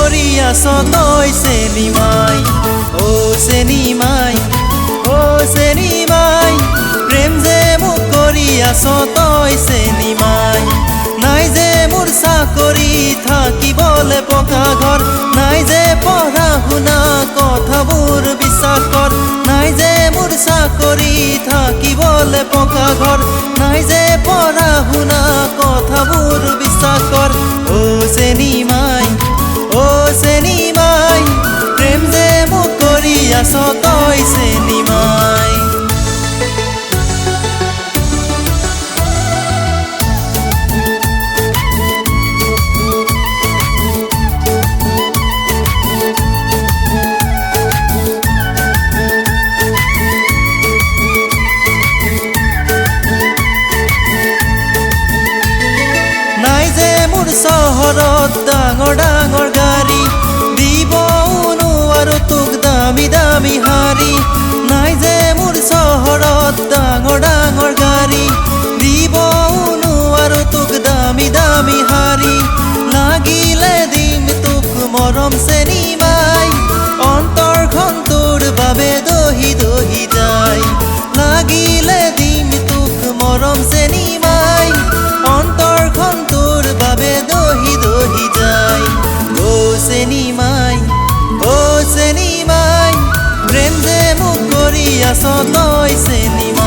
কৰি আছ তই চেনিমাই ও চেনিমাই ও চেনিমাই প্ৰেম যে মোক কৰি আছ তই চেনিমাই নাই যে মোৰ চাকৰি থাকিবলে পকা ঘৰ নাই যে পঢ়া শুনা কথাবোৰ বিশ্বাস কৰ নাই যে মোৰ চাকৰি থাকিবলে পকা ঘৰ নাই যে পঢ়া শুনা কথাবোৰ বিশ্বাস কৰ ও চেনিমাই প্ৰেম যে মোক কৰি আছ তই চেনিমাই নাই যে মোৰ চহৰত ডাঙৰ ডাঙৰ গাড়ী দিব নোৱাৰো তোক দামী দামী হাৰি নাই যে মোৰ চহৰত ডাঙৰ ডাঙৰ গাড়ী দিব নোৱাৰো তোক দামী দামী হাৰি লাগিলে দিম তোক মৰম চেনিমাই অন্তৰখন তোৰ বাবে দহি দহি যায় লাগিলে দিম তোক মৰম চেনিমাই অন্তৰখন তোৰ বাবে দহি দহি যায় ও চেনিমাই প্ৰেম যে মোক কৰি আছ তই চেনিমাই